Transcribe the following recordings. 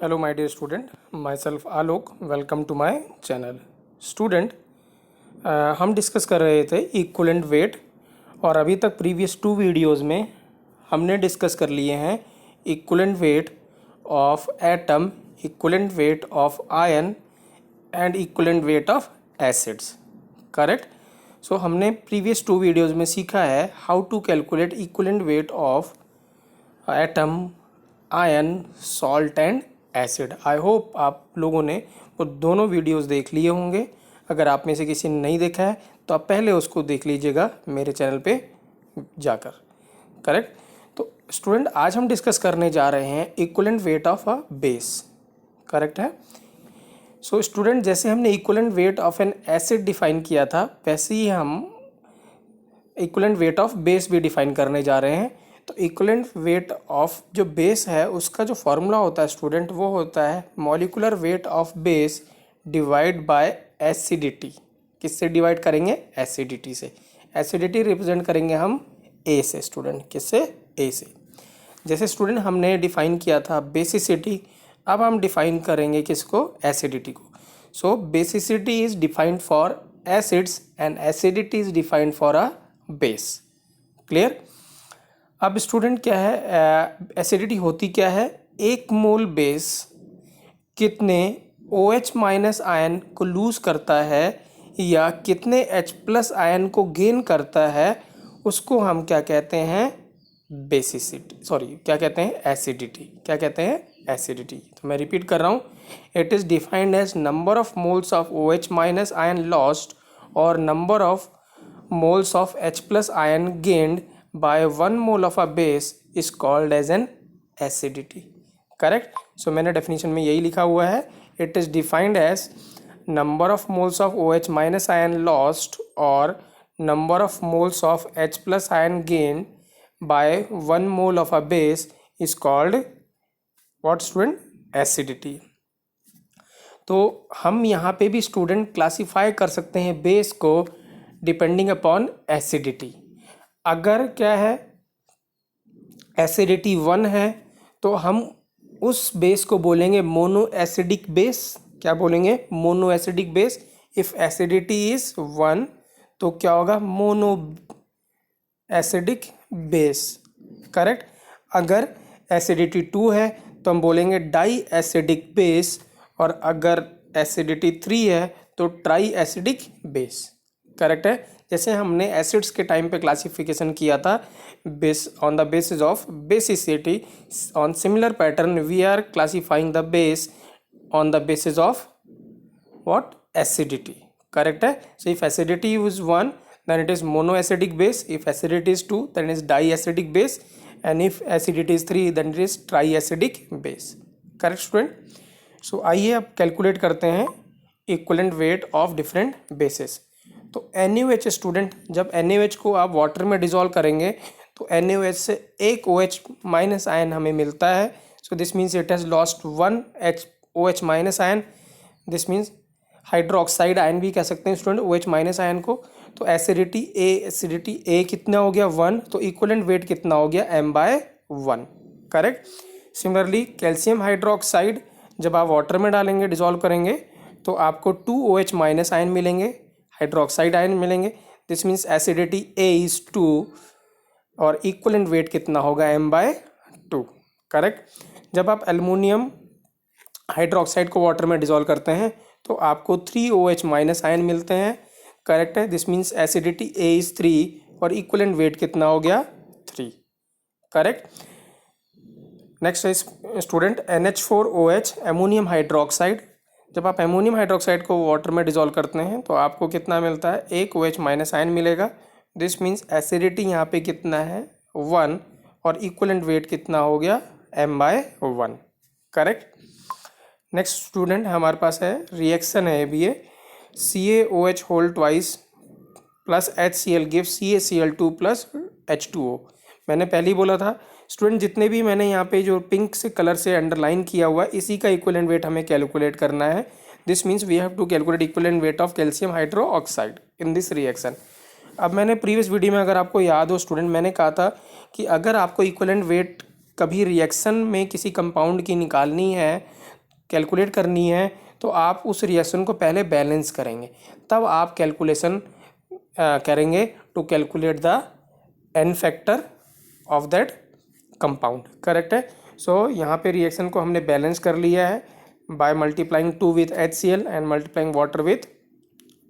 Hello my dear student, myself Alok. Welcome to my channel. Student, हम discuss कर रहे थे इक्विवेलेंट वेट, और अभी तक प्रीवियस 2 वीडियोस में हमने डिस्कस कर लिए हैं equivalent weight of atom, equivalent weight of ion and equivalent weight of acids. Correct. So हमने प्रीवियस 2 वीडियोस में सीखा है how to calculate equivalent weight of atom, ion, salt and acid. I hope आप लोगों ने वो दोनों वीडियोस देख लिए होंगे। अगर आप में से किसी ने नहीं देखा है तो आप पहले उसको देख लीजिएगा मेरे चैनल पे जाकर। करेक्ट। तो स्टूडेंट, आज हम डिस्कस करने जा रहे हैं equivalent weight of a base. Correct है। सो स्टूडेंट, जैसे हमने equivalent weight of N acid define किया था, वैसे ही हम इक्विवेलेंट वेट ऑफ बेस भी डिफाइन करने जा रहे हैं। तो इक्विवेलेंट वेट ऑफ जो बेस है उसका जो फॉर्मूला होता है स्टूडेंट, वो होता है molecular weight of base divide by acidity. किससे डिवाइड करेंगे? एसिडिटी से। एसिडिटी रिप्रेजेंट करेंगे हम ए से। स्टूडेंट, किससे? ए से। जैसे स्टूडेंट हमने डिफाइन किया था बेसिसिटी, अब हम डिफाइन करेंगे किसको? एसिडिटी को। So basicity is defined for acids and acidity is defined for a base. Clear? अब स्टूडेंट क्या है, एसिडिटी होती क्या है? एक मोल बेस कितने OH माइनस आयन को लूज करता है या कितने H प्लस आयन को गेन करता है, उसको हम क्या कहते हैं? बेसिसिटी। सॉरी, क्या कहते हैं? एसिडिटी। क्या कहते हैं? एसिडिटी। तो मैं रिपीट कर रहा हूँ, it is defined as number of moles of OH minus ion lost और number of moles of H plus ion gained by 1 mole of a base is called as an acidity. Correct? So मैंने definition में यही लिखा हुआ है, it is defined as number of moles of OH minus ion lost or number of moles of H plus ion gained by 1 mole of a base is called what student? Acidity. तो हम यहाँ पे भी student classify कर सकते हैं base को depending upon acidity. अगर क्या है, एसिडिटी 1 है तो हम उस बेस को बोलेंगे मोनो एसिडिक बेस। क्या बोलेंगे? Mono acidic base. If acidity is 1 तो क्या होगा? Mono acidic base. करेक्ट। अगर एसिडिटी 2 है तो हम बोलेंगे डाई एसिडिक बेस, और अगर एसिडिटी 3 है तो ट्राई एसिडिक बेस। करेक्ट है। जैसे हमने एसिड्स के टाइम पे क्लासिफिकेशन किया था base on the basis of basicity, on similar pattern we are classifying the base on the basis of what? Acidity. Correct है। So if acidity is 1 then it is monoacidic base, if acidity is 2 then it is diacidic base, and if acidity is 3 then it is triacidic base. Correct student? So आइए अब calculate करते हैं equivalent weight of different basis. तो NaOH student, जब NaOH को आप water में dissolve करेंगे तो NaOH से एक OH माइनस आयन हमें मिलता है। So this means it has lost 1 OH minus ion. This means hydroxide ion भी कह सकते हैं स्टूडेंट OH माइनस आयन को। तो एसिडिटी ए कितना हो गया? 1। तो इक्विवेलेंट वेट कितना हो गया? m/1। Correct. Similarly calcium hydroxide जब आप वाटर में डालेंगे, डिजोल्व करेंगे, तो आपको 2 OH माइनस आयन मिलेंगे, हाइड्रोक्साइड आयन मिलेंगे। This means acidity A is 2 और इक्विवेलेंट वेट कितना होगा? m/2। करेक्ट। जब आप एल्युमिनियम हाइड्रोक्साइड को वाटर में डिजोल्व करते हैं तो आपको 3 OH माइनस आयन मिलते हैं। करेक्ट है। This means acidity A is 3 और इक्विवेलेंट वेट कितना हो गया? 3। करेक्ट। नेक्स्ट है स्टूडेंट NH4OH अमोनियम हाइड्रोक्साइड। जब आप अमोनियम हाइड्रोक्साइड को वाटर में डिजोल्व करते हैं तो आपको कितना मिलता है? एक OH माइनस आयन मिलेगा। दिस मीन्स एसिडिटी यहाँ पे कितना है? 1 और इक्विवेलेंट वेट कितना हो गया? m/1। करेक्ट। नेक्स्ट स्टूडेंट हमारे पास है रिएक्शन है भी, CaOH whole twice plus HCl gives CaCl2 plus H2O। मैंने पहले ही बोला था स्टूडेंट, जितने भी मैंने यहाँ पे जो पिंक से कलर से अंडरलाइन किया हुआ है, इसी का इक्विवेलेंट वेट हमें कैलकुलेट करना है। This means we have to calculate equivalent weight of calcium hydroxide in this reaction. अब मैंने प्रीवियस वीडियो में, अगर आपको याद हो स्टूडेंट, मैंने कहा था कि अगर आपको इक्विवेलेंट वेट कभी रिएक्शन में किसी कंपाउंड की निकालनी है, कैलकुलेट करनी है, तो आप उस रिएक्शन को पहले बैलेंस करेंगे, तब आप कैलकुलेशन करेंगे to calculate the N factor of that compound. Correct है। सो यहाँ पे रिएक्शन को हमने बैलेंस कर लिया है by multiplying 2 with HCl and multiplying water with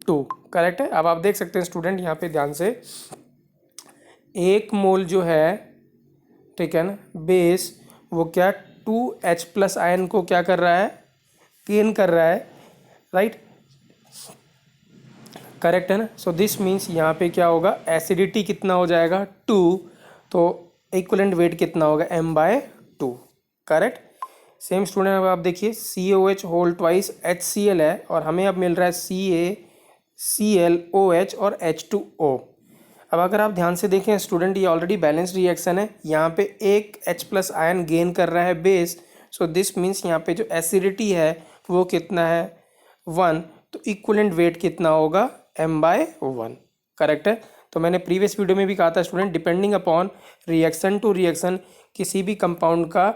2। Correct है। अब आप देख सकते हैं स्टूडेंट यहाँ पे ध्यान से, 1 मोल जो है, ठीक है ना, बेस, वो क्या 2H प्लस आयन को क्या कर रहा है, गेन कर रहा है, राइट। करेक्ट है ना। सो दिस मीन्स यहाँ पे क्या होगा, एसिडिटी कितना हो जाएगा 2, तो इक्विवेलेंट वेट कितना होगा m/2। करेक्ट। सेम स्टूडेंट अब आप देखिए COH होल ट्वाइस HCl है और हमें अब मिल रहा है CaClOH और H2O। अब अगर आप ध्यान से देखें स्टूडेंट, ये ऑलरेडी बैलेंस रिएक्शन है, यहाँ पे एक H प्लस आयन गेन कर रहा है बेस, सो दिस मीन्स यहाँ पे जो एसिडिटी है वो कितना है 1, तो इक्विवेलेंट वेट कितना होगा m/1। करेक्ट है। तो मैंने प्रीवियस वीडियो में भी कहा था student, depending upon reaction to reaction किसी भी कंपाउंड का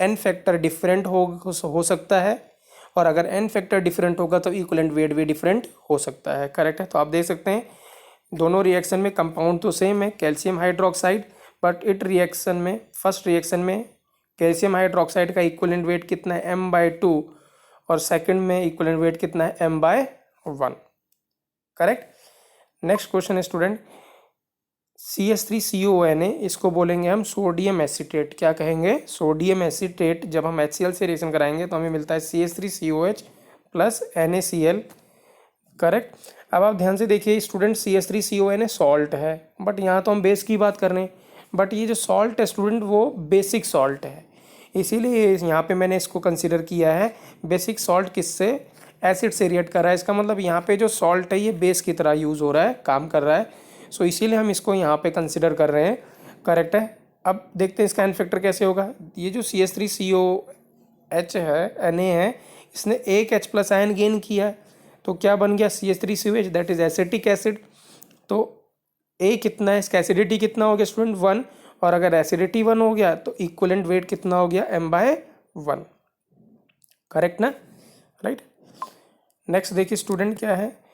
एन फैक्टर डिफरेंट हो सकता है, और अगर एन फैक्टर डिफरेंट होगा तो इक्विवेलेंट वेट भी डिफरेंट हो सकता है। करेक्ट है। तो आप देख सकते हैं दोनों रिएक्शन में कंपाउंड तो सेम है, calcium hydroxide, but it reaction में, फर्स्ट रिएक्शन में कैल्शियम हाइड्रोक्साइड का इक्विवेलेंट वेट कितना है m/2 और सेकंड में इक्विवेलेंट वेट कितना है m/1। करेक्ट। नेक्स्ट क्वेश्चन है स्टूडेंट, CH3CONA, इसको बोलेंगे हम सोडियम एसीटेट। क्या कहेंगे, सोडियम एसीटेट। जब हम HCl से रिएक्शन कराएंगे तो हमें मिलता है CH3COH प्लस NaCl। करेक्ट। अब आप ध्यान से देखिए स्टूडेंट, CH3CONA सॉल्ट है, बट यहाँ तो हम बेस की बात कर रहे हैं, बट ये जो सॉल्ट है स्टूडेंट वो बेसिक सॉल्ट है, इसीलिए यहाँ पे मैंने इसको कंसिडर किया है। बेसिक सॉल्ट किससे, एसिड से रिएक्ट कर रहा है, इसका मतलब यहाँ पे जो सॉल्ट है ये बेस की तरह यूज़ हो रहा है, काम कर रहा है, सो इसीलिए हम इसको यहाँ पे कंसिडर कर रहे हैं। करेक्ट है। अब देखते हैं इसका एन फैक्टर कैसे होगा। ये जो CH3COH है, Na है, इसने एक H प्लस आयन गेन किया, तो क्या बन गया CH3COH, that is acetic acid. तो A कितना है, इसका एसिडिटी कितना हो गया स्टूडेंट 1, और अगर एसिडिटी 1 हो गया तो इक्विवेलेंट वेट कितना हो गया m/1। करेक्ट ना, राइट। नेक्स्ट देखिए स्टूडेंट क्या है,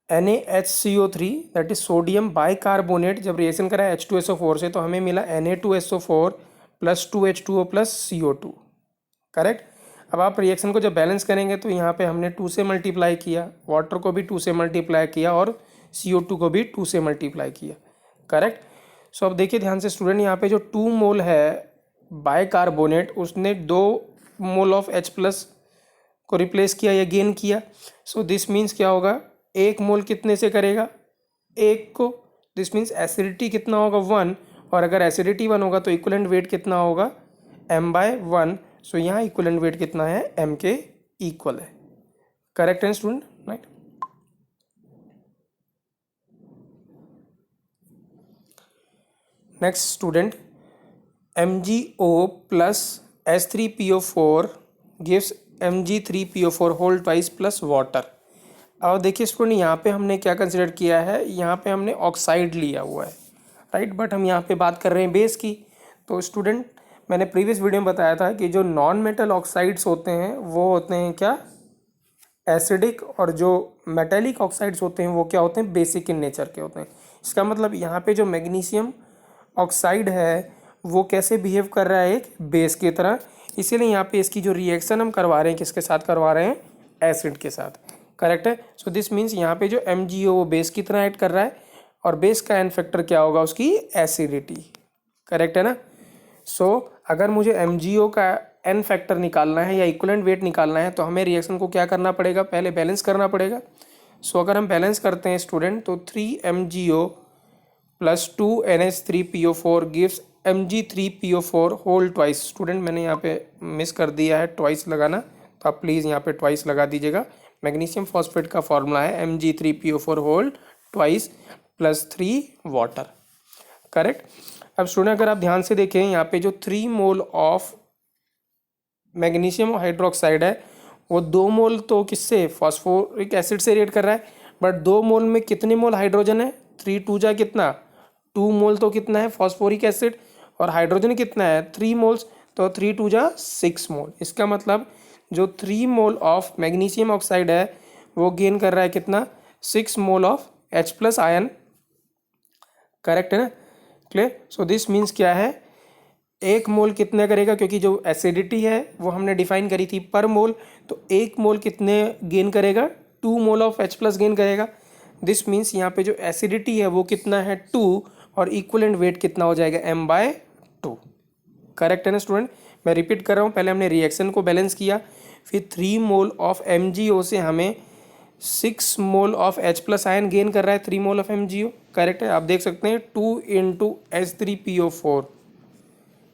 NaHCO3 that is sodium bicarbonate, जब रिएक्शन करा H2SO4 से तो हमें मिला Na2SO4 plus 2H2O plus CO2। Correct. अब आप रिएक्शन को जब बैलेंस करेंगे तो यहाँ पे हमने 2 से मल्टीप्लाई किया, वाटर को भी 2 से मल्टीप्लाई किया और CO2 को भी 2 से मल्टीप्लाई किया। करेक्ट। सो अब देखिए ध्यान से स्टूडेंट, यहाँ पे जो 2 मोल है बाइकार्बोनेट, उसने 2 मोल ऑफ H प्लस को रिप्लेस किया या गेन किया। सो दिस मीन्स क्या होगा, 1 मोल कितने से करेगा, 1 को, दिस मीन्स एसिडिटी कितना होगा 1, और अगर एसिडिटी 1 होगा तो इक्विवेलेंट वेट कितना होगा m/1। सो यहाँ इक्विवेलेंट वेट कितना है m के इक्वल है। करेक्ट है student, right. Next student, MgO plus H3PO4 gives Mg3PO4 whole twice plus water. अब देखिए स्टूडेंट, यहाँ पे हमने क्या कंसिडर किया है, यहाँ पे हमने ऑक्साइड लिया हुआ है, राइट, बट हम यहाँ पे बात कर रहे हैं बेस की। तो स्टूडेंट मैंने प्रीवियस वीडियो में बताया था कि जो नॉन मेटल ऑक्साइड्स होते हैं वो होते हैं क्या, एसिडिक, और जो मेटेलिक ऑक्साइड्स होते हैं वो क्या होते हैं, बेसिक इन नेचर के होते हैं। इसका मतलब यहाँ पे जो मैग्नीशियम ऑक्साइड है वो कैसे बिहेव कर रहा है, एक बेस की तरह, इसीलिए यहाँ पे इसकी जो रिएक्शन हम करवा रहे हैं किसके साथ करवा रहे हैं, एसिड के साथ। करेक्ट है। सो दिस मीन्स यहाँ पे जो MgO वो बेस की तरह ऐड कर रहा है, और बेस का एन फैक्टर क्या होगा, उसकी एसिडिटी। करेक्ट है ना। सो अगर मुझे MgO का एन फैक्टर निकालना है या इक्विवेलेंट वेट निकालना है तो हमें रिएक्शन को क्या करना पड़ेगा, पहले बैलेंस करना पड़ेगा। सो अगर हम बैलेंस करते हैं स्टूडेंट तो 3MgO plus 2NH3PO4 gives Mg3PO4 whole twice. Student मैंने यहाँ पे मिस कर दिया है ट्वाइस लगाना, तो आप प्लीज़ यहाँ पे ट्वाइस लगा दीजिएगा। मैग्नीशियम फॉस्फेट का फॉर्मूला है Mg3PO4 whole twice plus 3 water. Correct. अब स्टूडेंट अगर आप ध्यान से देखें यहाँ पे जो 3 मोल ऑफ मैग्नीशियम हाइड्रोक्साइड है वो 2 मोल तो किससे, फॉस्फोरिक एसिड से रिएक्ट कर रहा है, बट 2 मोल में कितने मोल हाइड्रोजन है, 3 2 जा कितना, 2 मोल तो कितना है फॉस्फोरिक एसिड, और हाइड्रोजन कितना है 3 मोल्स, तो 3 टू जा 6 मोल। इसका मतलब जो 3 मोल ऑफ मैग्नीशियम ऑक्साइड है वो गेन कर रहा है कितना 6 mole of H plus ion, correct है ना, क्लियर। सो दिस मीन्स क्या है, 1 मोल कितने करेगा, क्योंकि जो एसिडिटी है वो हमने डिफाइन करी थी पर मोल, तो 1 मोल कितने गेन करेगा 2 mole of H plus gain करेगा। दिस मीन्स यहाँ पे जो एसिडिटी है वो कितना है 2 और इक्वलेंट वेट कितना हो जाएगा m/2, करेक्ट है ना स्टूडेंट। मैं रिपीट कर रहा हूँ, पहले हमने रिएक्शन को बैलेंस किया, फिर 3 मोल ऑफ MgO से हमें 6 mole of H plus ion gain कर रहा है 3 मोल ऑफ MgO, करेक्ट है। आप देख सकते हैं 2 इंटू H3PO4,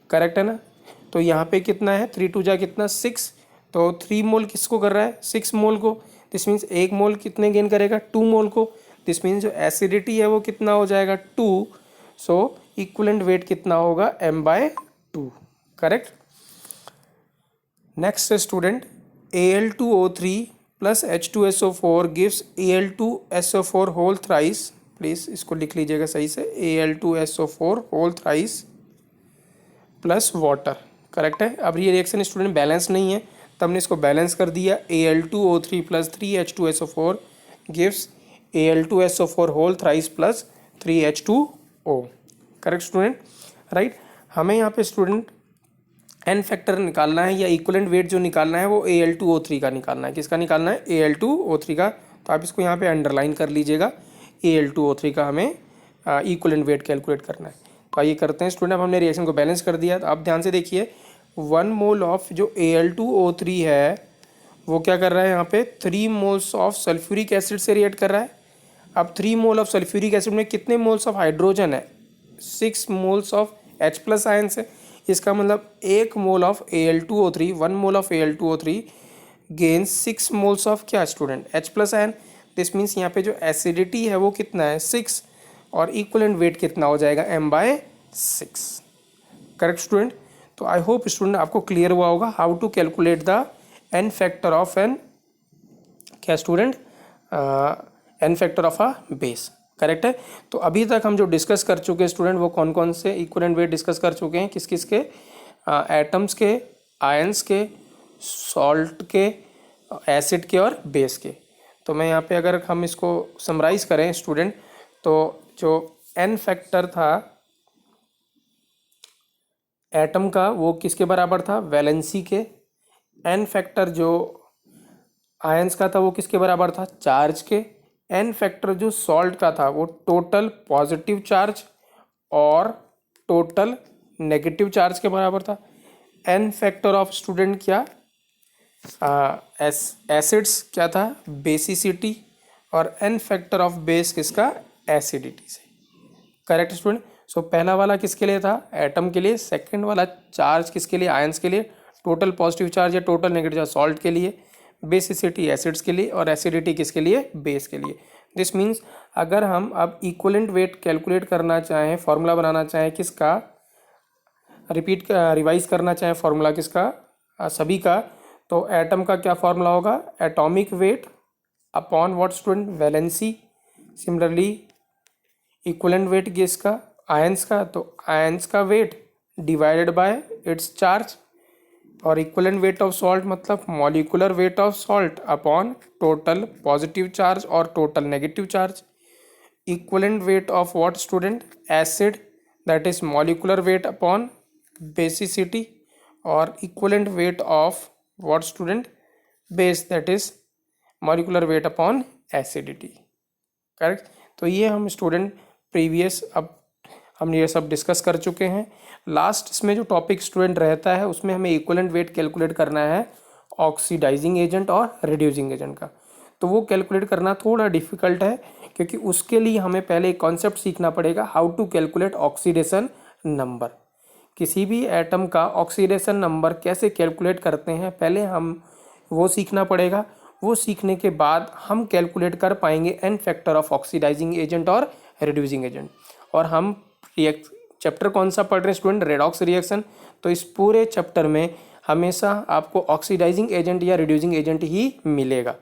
करेक्ट है ना। तो यहाँ पे कितना है 3 टू जा कितना 6, तो 3 मोल किसको कर रहा है 6 मोल को, दिस मीन्स 1 मोल कितने गेन करेगा 2 मोल को, दिस मीन्स जो एसिडिटी है वो कितना हो जाएगा 2, सो इक्विवेलेंट वेट कितना होगा m/2, correct. Next student, Al2O3 plus H2SO4 gives Al2SO4 whole thrice, please इसको लिख लीजिएगा सही से, Al2SO4 whole thrice plus water, correct है। अब ये रिएक्शन स्टूडेंट बैलेंस नहीं है, तो हमने इसको बैलेंस कर दिया, Al2O3 plus 3H2SO4 gives Al2SO4 whole thrice plus 3H2O, correct student, right. हमें यहाँ पे स्टूडेंट एन फैक्टर निकालना है या इक्वलेंट वेट जो निकालना है वो Al2O3 का निकालना है, किसका निकालना है Al2O3 का, तो आप इसको यहाँ पे अंडरलाइन कर लीजिएगा, Al2O3 का हमें इक्वलेंट वेट कैलकुलेट करना है। तो आइए करते हैं स्टूडेंट, अब हमने रिएक्शन को बैलेंस कर दिया, तो आप ध्यान से देखिए 1 मोल ऑफ जो Al2O3 है वो क्या कर रहा है यहाँ पे 3 मोल्स ऑफ सल्फ्यूरिक एसिड से रिएक्ट कर रहा है। अब 3 मोल ऑफ सल्फ्यूरिक एसिड में कितने मोल्स ऑफ हाइड्रोजन है 6 moles of H plus ion से, इसका मतलब 1 mole of Al2O3, 1 mole of Al2O3 gain 6 moles of क्या student H plus ion. This means यहाँ पे जो एसिडिटी है वो कितना है 6 और इक्वलेंट वेट कितना हो जाएगा m/6, करेक्ट स्टूडेंट। तो आई होप स्टूडेंट आपको क्लियर हुआ होगा how to calculate the N factor of N क्या student N factor of a base, correct है। तो अभी तक हम जो डिस्कस कर चुके हैं स्टूडेंट वो कौन कौन से इक्वलेंट वेट डिस्कस कर चुके हैं, किस किस के, एटम्स के, आयंस के, सॉल्ट के, एसिड के और बेस के। तो मैं यहाँ पे अगर हम इसको समराइज़ करें स्टूडेंट, तो जो एन फैक्टर था एटम का वो किसके बराबर था वैलेंसी के, एन फैक्टर जो आयंस का था वो किसके बराबर था चार्ज के, एन फैक्टर जो सॉल्ट का था वो टोटल पॉजिटिव चार्ज और टोटल नेगेटिव चार्ज के बराबर था। एन फैक्टर ऑफ स्टूडेंट क्या एसिड्स क्या था बेसिसिटी, और एन फैक्टर ऑफ बेस किसका एसिडिटी से, करेक्ट स्टूडेंट। सो पहला वाला किसके लिए था एटम के लिए, सेकंड वाला चार्ज किसके लिए आयंस के लिए, टोटल पॉजिटिव चार्ज या टोटल नेगेटिव चार्ज सॉल्ट के लिए, बेसिसिटी एसिड्स के लिए और एसिडिटी किसके लिए बेस के लिए। दिस मीन्स अगर हम अब इक्वलेंट वेट कैलकुलेट करना चाहें, फॉर्मूला बनाना चाहें किसका, रिवाइज करना चाहें फॉर्मूला किसका सभी का, तो एटम का क्या फॉर्मूला होगा atomic weight upon what student valency. Similarly equivalent weight किसका आयंस का, तो आयंस का weight divided by its charge, और इक्वलेंट वेट ऑफ सॉल्ट मतलब molecular weight of salt upon total positive charge और total negative charge. Equivalent weight of what student acid that is molecular weight upon basicity, और equivalent weight of what student base that is molecular weight upon acidity, correct. तो ये हम student previous अब हम ये सब discuss कर चुके हैं। लास्ट इसमें जो टॉपिक स्टूडेंट रहता है उसमें हमें इक्वलेंट वेट कैलकुलेट करना है ऑक्सीडाइजिंग एजेंट और रिड्यूसिंग एजेंट का, तो वो कैलकुलेट करना थोड़ा डिफिकल्ट है, क्योंकि उसके लिए हमें पहले एक कॉन्सेप्ट सीखना पड़ेगा how to calculate oxidation number. किसी भी एटम का ऑक्सीडेशन नंबर कैसे कैलकुलेट करते हैं पहले हम वो सीखना पड़ेगा, वो सीखने के बाद हम कैलकुलेट कर पाएंगे N factor of oxidising agent और रिड्यूसिंग एजेंट। और हम चैप्टर कौन सा पढ़ रहे हैं स्टूडेंट रेडॉक्स रिएक्शन, तो इस पूरे चैप्टर में हमेशा आपको ऑक्सीडाइजिंग एजेंट या रिड्यूसिंग एजेंट ही मिलेगा,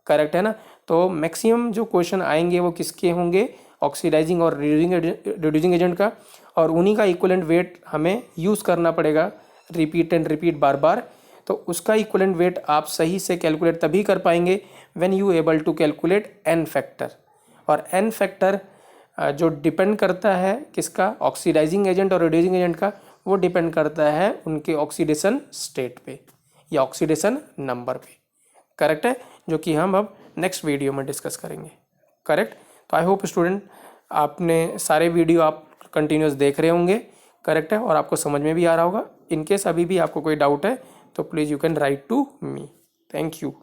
करेक्ट है ना। तो मैक्सिमम जो क्वेश्चन आएंगे वो किसके होंगे ऑक्सीडाइजिंग और रिड्यूसिंग एजेंट का, और उन्हीं का इक्विवेलेंट वेट हमें यूज़ करना पड़ेगा रिपीट एंड रिपीट बार बार। तो उसका इक्विवेलेंट वेट आप सही से कैलकुलेट तभी कर पाएंगे when you able to calculate N factor. और एन फैक्टर जो डिपेंड करता है किसका, ऑक्सीडाइजिंग एजेंट और रिड्यूसिंग एजेंट का, वो डिपेंड करता है उनके ऑक्सीडेशन स्टेट पे या ऑक्सीडेशन नंबर पे। करेक्ट है, जो कि हम अब नेक्स्ट वीडियो में डिस्कस करेंगे। करेक्ट। तो आई होप स्टूडेंट आपने सारे वीडियो आप कंटिन्यूस देख रहे होंगे। करेक्ट है, और आपको समझ में भी आ रहा होगा। इनकेस अभी भी आपको कोई डाउट है तो please you can write to me. Thank you.